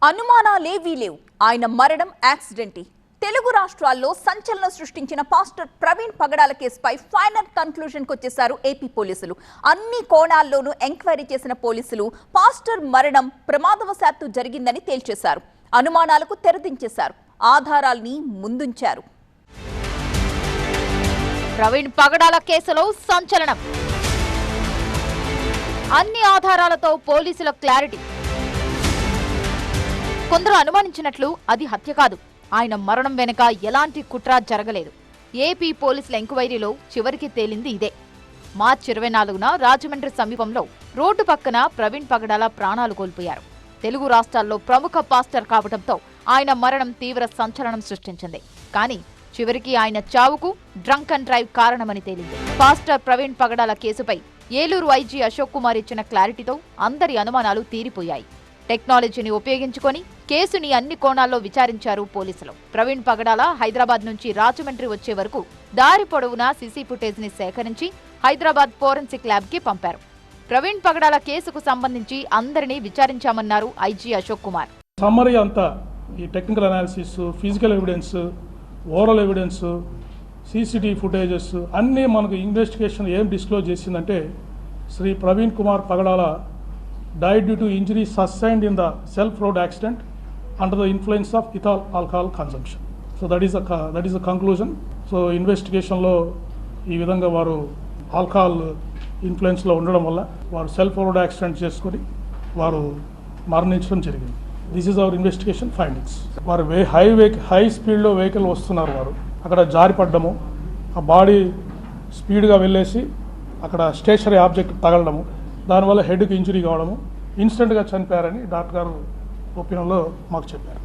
అనుమానాలేవీ లేవు. ఆయన మరణం యాక్సిడెంటే. తెలుగు రాష్ట్రాల్లో సంచలనం సృష్టించిన పాస్టర్ ప్రవీణ్ పగడాల కేసుపై ఫైనల్ కన్క్లూజన్కి వచ్చేశారు ఏపీ పోలీసులు. అన్ని కోణాల్లోనూ ఎంక్వైరీ చేసిన పోలీసులు పాస్టర్ మరణం ప్రమాదవశాత్తు జరిగిందని తేల్చేశారు. అనుమానాలకు తెరదించేశారు. ఆధారాల్ని ముందుంచారు. ప్రవీణ్ పగడాల కేసులో సంచలనం. అన్ని ఆధారాలతో పోలీసుల క్లారిటీ. కొందరు అనుమానించినట్లు అది హత్య కాదు, ఆయన మరణం వెనుక ఎలాంటి కుట్ర జరగలేదు. ఏపీ పోలీసుల ఎంక్వైరీలో చివరికి తేలింది ఇదే. మార్చి 24న రాజమండ్రి సమీపంలో రోడ్డు పక్కన ప్రవీణ్ పగడాల ప్రాణాలు కోల్పోయారు. తెలుగు రాష్ట్రాల్లో ప్రముఖ పాస్టర్ కావడంతో ఆయన మరణం తీవ్ర సంచలనం సృష్టించింది. కానీ చివరికి ఆయన చావుకు డ్రంక్ అండ్ డ్రైవ్ కారణమని తేలింది. పాస్టర్ ప్రవీణ్ పగడాల కేసుపై ఏలూరు ఐజీ అశోక్ కుమార్ ఇచ్చిన క్లారిటీతో అందరి అనుమానాలు తీరిపోయాయి. టెక్నాలజీని ఉపయోగించుకొని కేసుని అన్ని కోణాల్లో విచారించారు పోలీసులు. ప్రవీణ్ పగడాల హైదరాబాద్ నుంచి రాజమండ్రి వచ్చే వరకు దారి పొడవునా సీసీ ఫుటేజ్ ని సేకరించి హైదరాబాద్ ఫోరెన్సిక్ ల్యాబ్ కి పంపారు. ప్రవీణ్ పగడాల కేసుకు సంబంధించి అందరినీ విచారించామన్నారు ఐజీ అశోక్ కుమార్. సమ్మరీ అంతా ఈ technical analysis, physical evidence, oral evidence, CCTV footages అన్నీ మనకు ఇన్వెస్టిగేషన్ ఏం డిస్క్లోజ్ చేసిందంటే శ్రీ ప్రవీణ్ కుమార్ పగడాల died due to injuries sustained in the self-road accident under the influence of ethyl alcohol consumption. So that is the conclusion. So investigation lo ee vidhanga varu alcohol influence lo undadam valla varu self-road accident cheskoni varu maraniంచడం జరిగింది. This is our investigation findings. varu high speed lo vehicle వస్తున్నారు, వారు అక్కడ జారి పడ్డము, ఆ body స్పీడ్గా వెళ్ళేసి అక్కడ stationery object తగలడము, దానివల్ల హెడ్కి ఇంజరీ కావడము, ఇన్స్టెంట్గా చనిపోయారని డాక్టర్ గారు ఒపీనియన్లో మాకు చెప్పారు.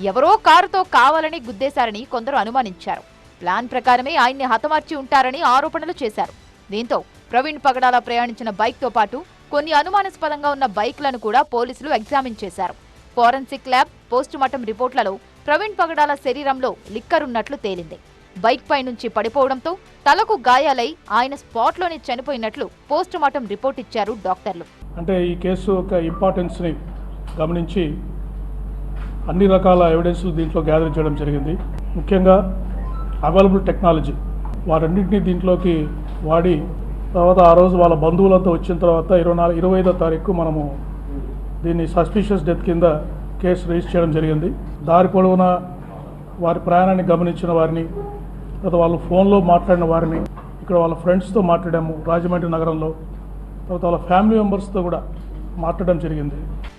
ఎవరో కారుతో కావాలని గుద్దేశారని కొందరు అనుమానించారు. ప్లాన్ ప్రకారమే ఆయన్ని హతమార్చి ఉంటారని ఆరోపణలు చేశారు. దీంతో ప్రవీణ్ పగడాల ప్రయాణించిన బైక్తో పాటు కొన్ని అనుమానాస్పదంగా ఉన్న బైక్లను కూడా పోలీసులు ఎగ్జామిన్ చేశారు. ఫోరెన్సిక్ ల్యాబ్ పోస్టుమార్టం రిపోర్ట్లలో ప్రవీణ్ పగడాల శరీరంలో లిక్కర్ ఉన్నట్లు తేలింది. బైక్ పై నుంచి పడిపోవడంతో తలకు గాయాలై ఆయన స్పాట్లోనే చనిపోయినట్లు పోస్టుమార్టం రిపోర్ట్ ఇచ్చారు డాక్టర్లు. అంటే ఈ కేసు యొక్క ఇంపార్టెన్స్ని గమనించి అన్ని రకాల ఎవిడెన్స్లు దీంట్లో గ్యాదర్ చేయడం జరిగింది. ముఖ్యంగా అవైలబుల్ టెక్నాలజీ వాటన్నింటినీ దీంట్లోకి వాడి తర్వాత ఆ రోజు వాళ్ళ బంధువులంతా వచ్చిన తర్వాత 25వ తారీఖు మనము దీన్ని సస్పిషియస్ డెత్ కింద కేసు రిజిస్టర్ చేయడం జరిగింది. దారి పొడవునా వారి ప్రయాణాన్ని గమనించిన వారిని, తర్వాత వాళ్ళు ఫోన్లో మాట్లాడిన వారిని, ఇక్కడ వాళ్ళ ఫ్రెండ్స్తో మాట్లాడాము రాజమండ్రి నగరంలో, తర్వాత వాళ్ళ ఫ్యామిలీ మెంబర్స్తో కూడా మాట్లాడడం జరిగింది.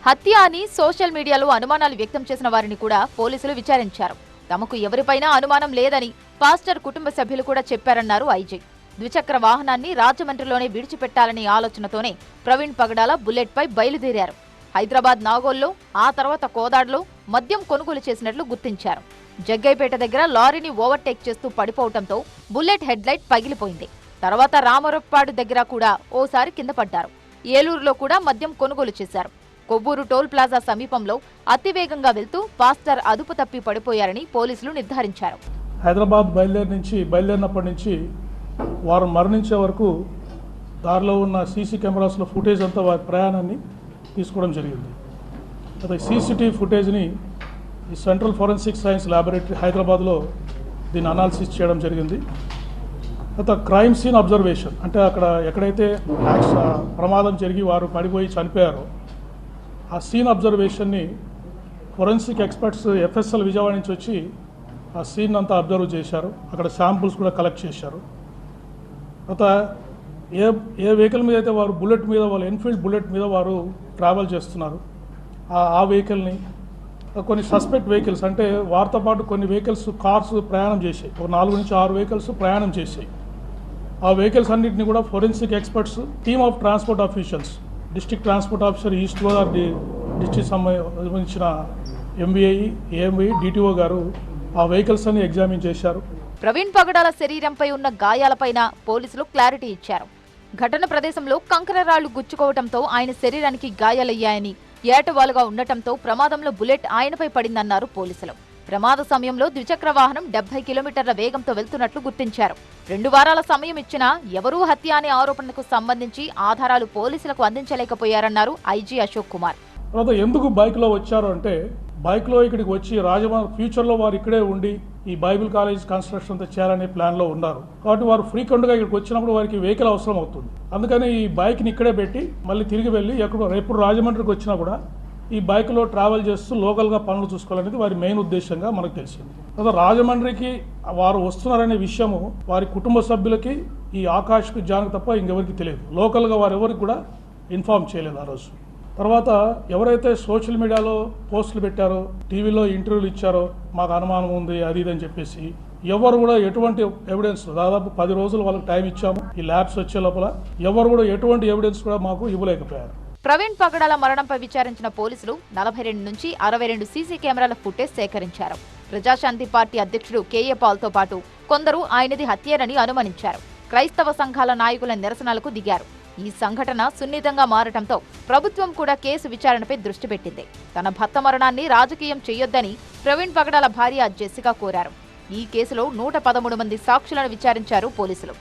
హత్య అని సోషల్ మీడియాలో అనుమానాలు వ్యక్తం చేసిన వారిని కూడా పోలీసులు విచారించారు. తమకు ఎవరిపైనా అనుమానం లేదని పాస్టర్ కుటుంబ సభ్యులు కూడా చెప్పారన్నారు ఐజీ. ద్విచక్ర వాహనాన్ని రాజమండ్రిలోనే విడిచిపెట్టాలనే ఆలోచనతోనే ప్రవీణ్ పగడాల బుల్లెట్ పై బయలుదేరారు. హైదరాబాద్ నాగోల్లో, ఆ తర్వాత కోదాడలో మద్యం కొనుగోలు చేసినట్లు గుర్తించారు. జగ్గైపేట దగ్గర లారీని ఓవర్టేక్ చేస్తూ పడిపోవడంతో బుల్లెట్ హెడ్ లైట్ పగిలిపోయింది. తర్వాత రామరప్పాడు దగ్గర కూడా ఓసారి కింద పడ్డారు. ఏలూరులో కూడా మద్యం కొనుగోలు చేశారు. కొవ్వూరు టోల్ ప్లాజా సమీపంలో అతివేగంగా వెళ్తూ పాస్టర్ అదుపు తప్పి పడిపోయారని పోలీసులు నిర్ధారించారు. హైదరాబాద్ బయలుదేరినప్పటి నుంచి వారు మరణించే వరకు దారిలో ఉన్న సీసీ కెమెరాస్లో ఫుటేజ్ అంతా వారి ప్రయాణాన్ని తీసుకోవడం జరిగింది. అయితే సీసీటీవీ ఫుటేజ్ని ఈ సెంట్రల్ ఫోరెన్సిక్ సైన్స్ ల్యాబొరేటరీ హైదరాబాద్లో దీన్ని అనాలిసిస్ చేయడం జరిగింది. తర్వాత క్రైమ్ సీన్ అబ్జర్వేషన్, అంటే అక్కడ ఎక్కడైతే ప్రమాదం జరిగి వారు పడిపోయి చనిపోయారో ఆ సీన్ అబ్జర్వేషన్ని ఫోరెన్సిక్ ఎక్స్పర్ట్స్ ఎఫ్ఎస్ఎల్ విజయవాడ నుంచి వచ్చి ఆ సీన్ అంతా అబ్జర్వ్ చేశారు. అక్కడ శాంపుల్స్ కూడా కలెక్ట్ చేశారు. తర్వాత ఏ వెహికల్ మీద అయితే వారు బుల్లెట్ మీద, వాళ్ళు ఎన్ఫీల్డ్ బుల్లెట్ మీద వారు ట్రావెల్ చేస్తున్నారు, ఆ వెహికల్ని, కొన్ని సస్పెక్ట్ వెహికల్స్, అంటే వారితో పాటు కొన్ని వెహికల్స్, కార్స్ ప్రయాణం చేసాయి, ఒక 4 నుంచి 6 వెహికల్స్ ప్రయాణం చేసాయి. ఆ వెహికల్స్ అన్నింటినీ కూడా forensic experts, team of transport officials, district transport officer east Godavari district సంబంధించిన ఎంవీఐ, ఏఎంవై, డిటిఓ గారు ఆ వెహికల్స్ అన్ని ఎగ్జామిన్ చేశారు. ప్రవీణ్ పగడాల శరీరంపై ఉన్న గాయాలపైన పోలీసులు క్లారిటీ ఇచ్చారు. ఘటన ప్రదేశంలో కంకర గుచ్చుకోవడంతో ఆయన శరీరానికి గాయాలయ్యాయని, ఏటవాలుగా ఉండటంతో ప్రమాదంలో బుల్లెట్ ఆయనపై పడిందన్నారు పోలీసులు. ప్రమాద సమయంలో ద్విచక్ర వాహనం 70 కిలోమీటర్ల వేగంతో వెళ్తున్నట్లు గుర్తించారు. 2 వారాల సమయం ఇచ్చినా ఎవరూ హత్య అనే ఆరోపణలకు సంబంధించి ఆధారాలు పోలీసులకు అందించలేకపోయారన్నారు ఐజీ అశోక్ కుమార్. తర్వాత ఎందుకు బైక్లో వచ్చారు అంటే బైక్లో ఇక్కడికి వచ్చి రాజమండ్రి ఫ్యూచర్లో వారు ఇక్కడే ఉండి ఈ బైబిల్ కాలేజ్ కన్స్ట్రక్షన్ అంతా చేయాలనే ప్లాన్లో ఉన్నారు. కాబట్టి వారు ఫ్రీక్వెంట్గా ఇక్కడికి వచ్చినప్పుడు వారికి వెహికల్ అవసరం అవుతుంది. అందుకని ఈ బైక్ని ఇక్కడే పెట్టి మళ్ళీ తిరిగి వెళ్ళి రేపు రాజమండ్రికి వచ్చినా కూడా ఈ బైక్లో ట్రావెల్ చేస్తూ లోకల్గా పనులు చూసుకోవాలనేది వారి మెయిన్ ఉద్దేశంగా మనకు తెలిసింది. అదే రాజమండ్రికి వారు వస్తున్నారనే విషయము వారి కుటుంబ సభ్యులకి ఈ ఆకాష్కి జానకి తప్ప ఇంకెవరికి తెలియదు. లోకల్గా వారు ఎవరికి కూడా ఇన్ఫార్మ్ చేయలేదు ఆ రోజు. తర్వాత ఎవరైతే సోషల్ మీడియాలో పోస్టులు పెట్టారో, టీవీలో ఇంటర్వ్యూలు ఇచ్చారో, మాకు అనుమానం ఉంది అది ఇది అని చెప్పేసి ఎవరు కూడా ఎటువంటి ఎవిడెన్స్, దాదాపు 10 రోజులు వాళ్ళకి టైం ఇచ్చాము ఈ ల్యాబ్స్ వచ్చే లోపల, ఎవరు కూడా ఎటువంటి ఎవిడెన్స్ కూడా మాకు ఇవ్వలేకపోయారు. ప్రవీణ్ పగడాల మరణంపై విచారించిన పోలీసులు 42 నుంచి 62 సీసీ కెమెరాల ఫుటేజ్ సేకరించారు. ప్రజాశాంతి పార్టీ అధ్యక్షుడు కేఏ పాల్తో పాటు కొందరు ఆయనది హత్యేనని అనుమానించారు. క్రైస్తవ సంఘాల నాయకుల నిరసనలకు దిగారు. ఈ సంఘటన సున్నితంగా మారటంతో ప్రభుత్వం కూడా కేసు విచారణపై దృష్టి పెట్టింది. తన భర్త మరణాన్ని రాజకీయం చేయొద్దని ప్రవీణ్ పగడాల భార్య జెసికా కోరారు. ఈ కేసులో 113 మంది సాక్షులను విచారించారు పోలీసులు.